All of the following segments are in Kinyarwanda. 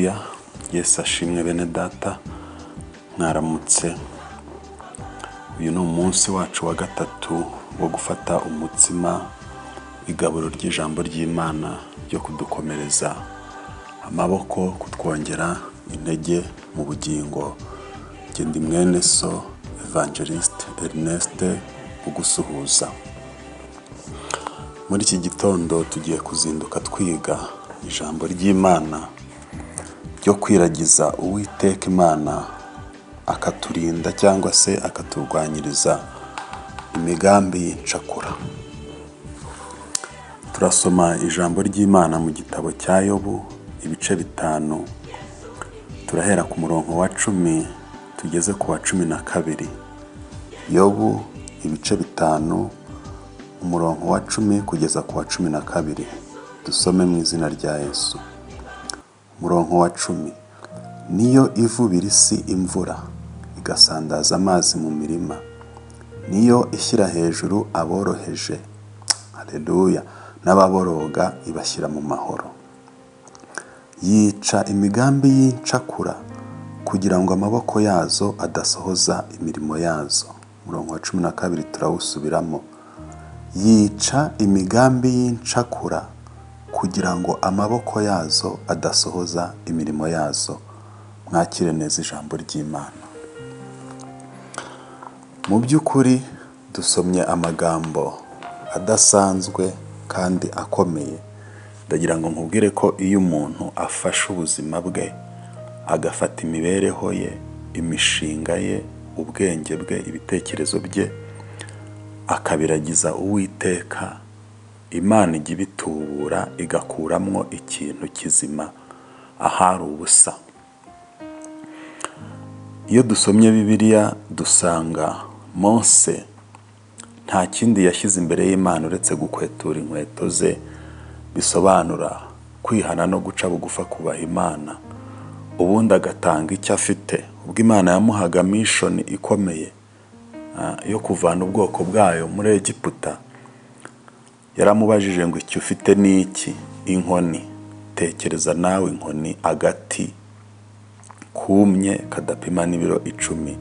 Haleluya. Yesu ashimwe bene data, mwaramutse. Uyu ni umunsi wacu wa gatatu wo gufata umutsima, igaburo ry'ijambo ry'Imana ryo kudukomereza amaboko, kutwongera intege mu bugingo. Ndi mwene so Evangeliste Ernest ugusuhuza. Muri iki gitondo tugiye kuzinduka twiga ijambo ry'Imana ryo kwiragiza Uwiteka Imana akaturinda cyangwa se akaturwanyiriza imigambi y'incakura. Turasoma ijambo ry'Imana mu gitabo cya Yobu ibice 5. Turahera ku murongo wa 10 tugeze ku wa 12. Yobu ibice 5 umurongo wa 10 kugeza ku wa 12. Dusome mu izina rya Yesu. Umurongo wa 10. Niyo ivubira isi imvura, igasandaza amazi mu mirima, niyo ishyira hejuru aboroheje, haleluya, n'ababoroga ibashyira mu mahoro. Yica imigambi y'incakura kugira ngo amaboko yazo adasohoza imirimo yazo. Umurongo wa 12 turawusubiramo. Yica imigambi y'incakura kugira ngo amaboko yazo adasohoza imirimo yazo. Mwakire neza ijambo ry'Imana. Mu by'ukuri dusomye amagambo adasanzwe kandi akomeye. Ndagira ngo nkubwire ko iyo umuntu afashe ubuzima bwe, agafata imibereho ye, imishinga ye, ubwenge bwe, ibitekerezo bye, akabiragiza Uwiteka, Imana ijya ibitubura igakuramwo ikintu kizima ahari ubusa. Iyo dusomye Bibiliya dusanga Mose nta kindi yashyize imbere y'Imana uretse gukwetura inkweto ze, bisobanura kwihana no guca bugufa kubaha Imana, ubundi agatanga icyo afite. Ubwo Imana yamuhaga mission ikomeye yo kuvana ubwoko bwayo muri Egiputa, yaramubajije ngo icyo ufite ni iki? Inkoni. Tekereza nawe inkoni, agati kumye kadapima n'ibiro 10,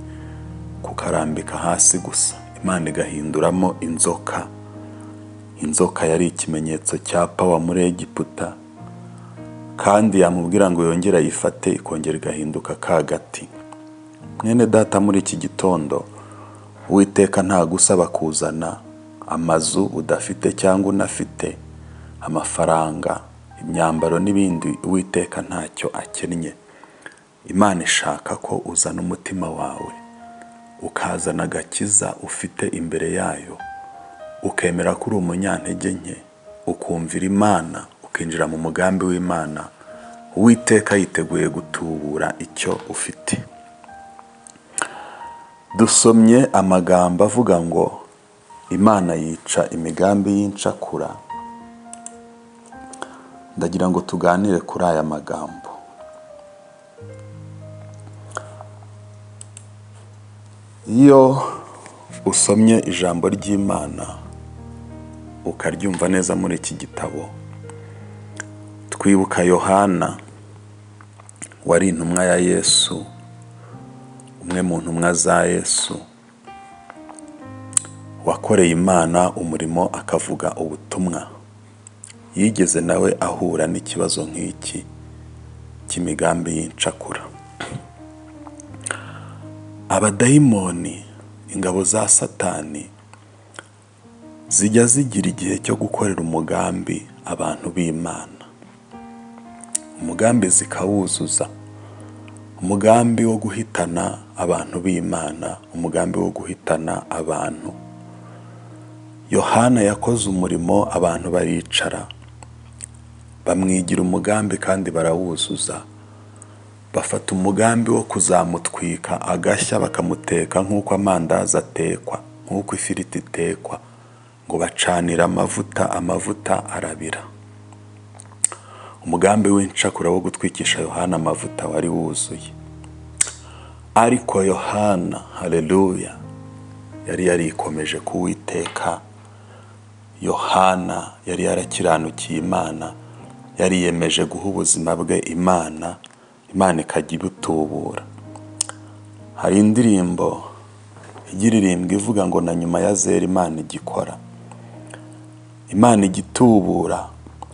kukarambika hasi gusa, Imana igahinduramo inzoka. Inzoka yari ikimenyetso cya power muri Egiputa, kandi yamubwira ngo yongera yifate ikongera igahinduka kagati. Mwene data, muri iki gitondo Uwiteka nta gusaba kuzana amazu udafite cyangwa unafite, amafaranga, imyambaro n'ibindi. Uwiteka ntacyo akennye. Imana ishaka ko uzana umutima wawe, ukazana agakiza ufite imbere yayo, ukemera ko uri umunyantege nke, ukumvira Imana, ukinjira mu mugambi w'Imana. Uwiteka yiteguye gutubura icyo ufite. Dusomye amagambo avuga ngo Imana yica imigambi y'incakura. Ndagira ngo tuganire kuri aya magambo. Iyo usomye ijambo ry'Imana ukaryumva neza muri iki gitabo, twibuka Yohana wari intumwa ya Yesu, umwe mu ntumwa za Yesu, wakoreye Imana umurimo akavuga ubutumwa. Yigeze nawe ahura n'ikibazo nk'iki cy'imigambi y'incakura. Abadayimoni, ingabo za Satani, zijya zigira igihe cyo gukorera umugambi abantu b'Imana. Umugambi zikawuzuza, umugambi wo guhitana abantu b'Imana, umugambi wo guhitana abantu. Yohana yakoze umurimo, abantu baricara bamwigira umugambi kandi barawuzuza. Bafata umugambi wo kuzamutwika agashya, bakamuteka nk'uko amandazi atekwa, nk'uko ifiriti itekwa, ngo bacanira amavuta arabira. Umugambi w'incakura wo gutwikisha Yohana amavuta wari wuzuye. Ariko Yohana, haleluya, yari yarikomeje ku Uwiteka. Yohana yari yarakiranukiye Imana, yari yemeje guha ubuzima bwe Imana, Imana ikajya ibutubura. Hari indirimbo igira irimbwa ivuga ngo na nyuma ya zera Imana igikora. Imana igitubura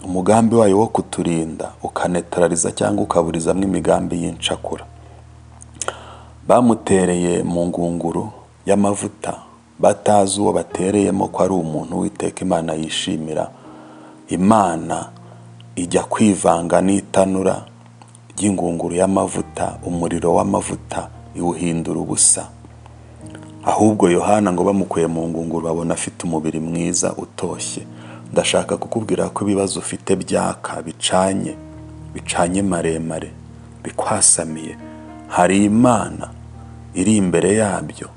umugambi wayo wo kuturinda, ukanetraliza cyangwa ukaburizamo imigambi y'incakura. Bamutereye mu ngunguru y'amavuta batazi uwo batereyemo ko ari umuntu Uwiteka Imana yishimira. Imana ijya kwivanga n'itanura ry'ingunguru y'amavuta, umuriro w'amavuta iwuhindura ubusa. Ahubwo Yohana ngo bamukuye mu ngunguru babona afite umubiri mwiza utoshye. Ndashaka kukubwira ko ibibazo ufite byaka, bicanye maremare, bikwasamiye, hari Imana iri imbere yabyo,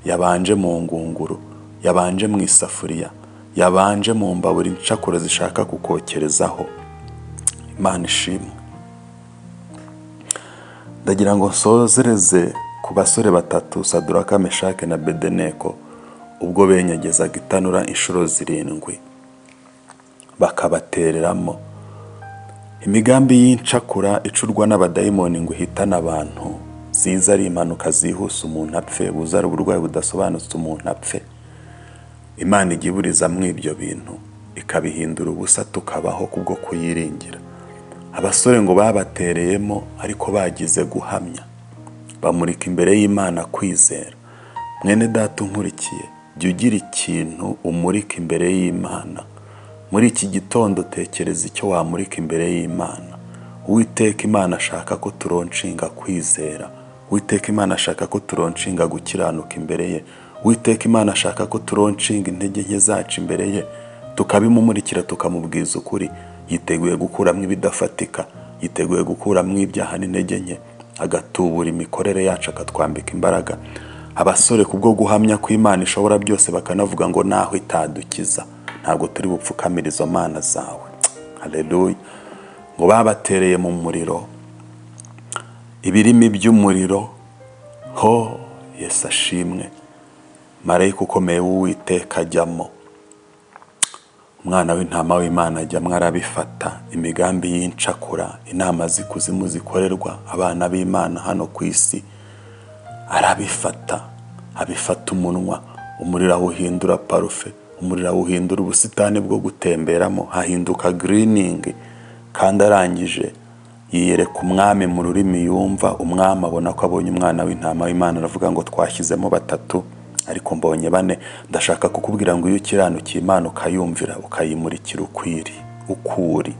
yabanje mu ngunguru, yabanje mu isafuriya, yabanje mu mbabura incakura zishaka kukokerezaho. Imana ishimwe. Ndagira ngo nsozereze ku basore batatu, Saduraka, Meshake na Abedenego, ubwo benyegezaga itanura inshuro 7 bakabatereramo. Imigambi y'incakura icurwa n'abadayimoni ngo ihitane abantu, ziza ari impanuka zihuse umuntu apfe, buza ari uburwayi budasobanutse umuntu apfe. Imana ijya iburizamo ibyo bintu ikabihindura ubusa, tukabaho kubwo kuyiringira. Abasore ngo babatereyemo ariko bagize guhamya, bamurika imbere y'Imana kwizera. Mwene data unkurikiye, jya ugira ikintu umurika imbere y'Imana. Muri iki gitondo tekereza icyo wamurika imbere y'Imana. Uwiteka Imana ashaka ko turonshinga kwizera. Uwiteka Imana ashaka ko turonshinga gukiranuka imbere ye. Uwiteka Imana ashaka ko turonshinga intege nke zacu imbere ye, tukabimumurikira tukamubwiza ukuri. Yiteguye gukuramo ibidafatika, yiteguye gukuramo ibyaha n'intege nke, agatubura imikorere yacu, akatwambika imbaraga. Abasore kubwo guhamya ko Imana ishobora byose bakanavuga ngo naho itadukiza ntabwo turi bupfukamira izo mana zawe. Haleluya. Ngo babatereye mu muriro, ibirimi by'umuriro, ho Yesu ashimwe. Marayika ukomeye w'Uwiteka ajyamo, umwana w'intama w'Imana ajyamo, arabifata. Imigambi y'incakura, inama z'ikuzimu zikorerwa abana b'Imana hano ku isi, arabifata. Abifata umunwa, umuriro awuhindura parufe, umuriro awuhindura ubusitani bwo gutemberamo, hahinduka greening. Kandi arangije yiyereka umwami mu rurimi yumva. Umwami abona ko abonye umwana w'intama w'Imana, aravuga ngo twashyizemo 3 ariko mbonye 4. Ndashaka kukubwira ngo iyo ukiranukiye Imana ukayumvira, ukayimurikira ukuri,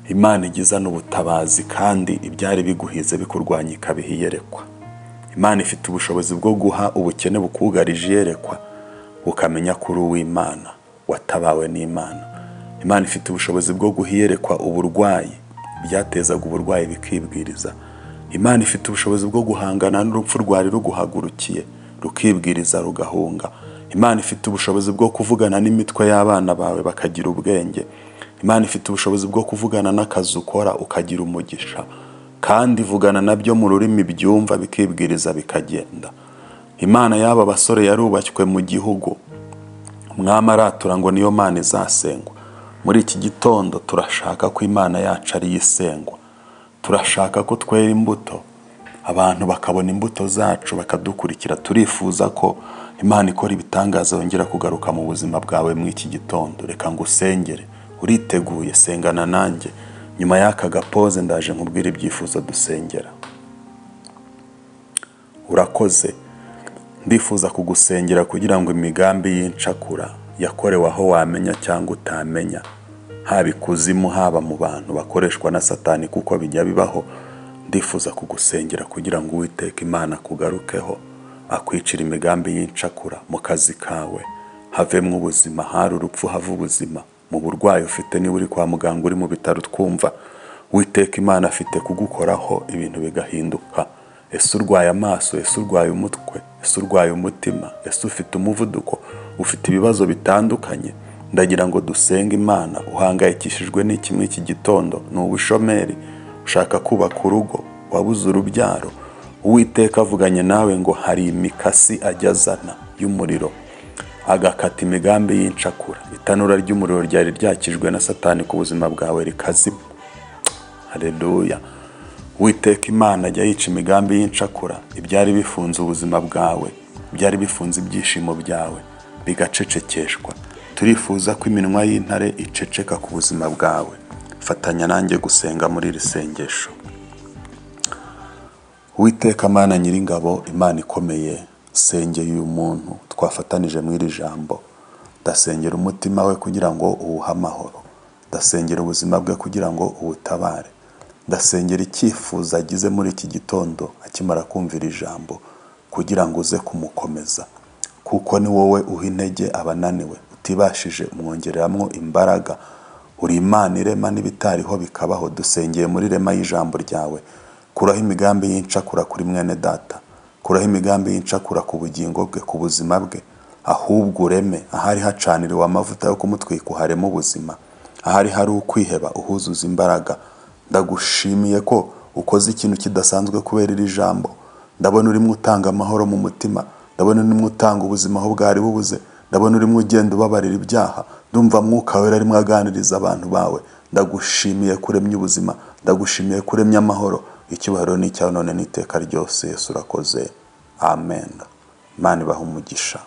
Imana igiza n'ubutabazi, kandi ibyari biguhize bikurwanya ikabiha iyerekwa. Imana ifite ubushobozi bwo guha ubukene bukugarije iyerekwa, ukamenya kuri uw'Imana, watabawe n'Imana. Imana ifite ubushobozi bwo guha iyerekwa uburwayi, byatezaga uburwayi bikibwiriza. Imana ifite ubushobozi bwo guhangana n'urupfu rwari ruguhagurukiye, rukibwiriza rugahunga. Imana ifite ubushobozi bwo kuvugana n'imitwe y'abana bawe bakagira ubwenge. Imana ifite ubushobozi bwo kuvugana n'akazi ukora ukagira umugisha, kandi ivugana nabyo mu rurimi byumva bikibwiriza bikagenda. Imana y'aba basore yarubashywe mu gihugu, umwami aratura ngo niyo Mana izasengwa. Muri iki gitondo turashaka ko Imana yacu ari isengwa. Turashaka ko twera imbuto, abantu bakabona imbuto zacu bakadukurikira. Turifuza ko Imana ikora ibitangaza yongera kugaruka mu buzima bwawe muri iki gitondo. Reka ngo usengere. Uriteguye? Sengana nanjye. Nyuma y'aka gapoze ndaje nkubwira ibyifuzo dusengera. Urakoze. Ndifuza kugusengera kugira ngo imigambi y'incakura yakorewe aho wamenya cyangwa utamenya, haba ikuzimu haba mu bantu bakoreshwa na Satani, kuko bijya bibaho. Ndifuza kugusengera kugira ngo Uwiteka Imana kugarukeho, akwicira imigambi y'incakura mu kazi kawe, havemo ubuzima, hari urupfu hava ubuzima. Mu burwayi ufite, niba uri kwa muganga, uri mu bitaro twumva, Uwiteka Imana afite kugukoraho ibintu bigahinduka. Ese urwaye amaso, ese urwaye umutwe, ese urwaye umutima, ese ufite umuvuduko, ufite ibibazo bitandukanye, ndagira ngo dusenge Imana. Uhangayikishijwe n'iki muri iki gitondo? Ni ubushomeri, ushaka kubaka urugo, wabuze urubyaro, Uwiteka avuganye nawe ngo hari imikasi ajya azana y'umuriro, agakata imigambi y'incakura. Itanura ry'umuriro ryari ryakijwe na Satani ku buzima bwawe rikazima. Haleluya. Uwiteka Imana ajya yica imigambi y'incakura, ibyari bifunze ubuzima bwawe, byari bifunze ibyishimo byawe bigacecekeshwa. Turifuza ko iminwa y'intare iceceka ku buzima bwawe. Fatanya nanjye gusenga muri iri sengesho. Uwiteka Mana Nyiringabo, Imana ikomeye, sengeye uyu muntu twafatanije mu iri jambo. Ndasengera umutima we kugira ngo uwuhe amahoro. Ndasengera ubuzima bwe kugira ngo uwutabare. Ndasengera icyifuzo agize muri iki gitondo akimara kumvira ijambo kugira ngo uze kumukomeza, kuko ni wowe uha intege abananiwe, utibashije umwongereramo imbaraga. Uri Imana irema n'ibitariho bikabaho. Dusengeye muri rema y'ijambo ryawe, kuraho imigambi y'incakura kuri mwene data, kuraho imigambi y'incakura ku bugingo bwe, ku buzima bwe, ahubwo ureme ahari hacaniriwe amavuta yo kumutwika uharemo ubuzima, ahari hari ukwiheba uhuzuza imbaraga. Ndagushimiye ko ukoze ikintu kidasanzwe kubera iri jambo. Ndabona urimo utanga amahoro mu mutima, ndabona urimo utanga ubuzima aho bwari bubuze, ndabona urimo ugenda ubabarira ibyaha. Ndumva Mwuka Wera arimo aganiriza abantu bawe. Ndagushimiye kuremya ubuzima, ndagushimiye kuremya amahoro. Icyubahiro ni icyawe none n'iteka ryose. Yesu urakoze, amen. Imana ibahe umugisha.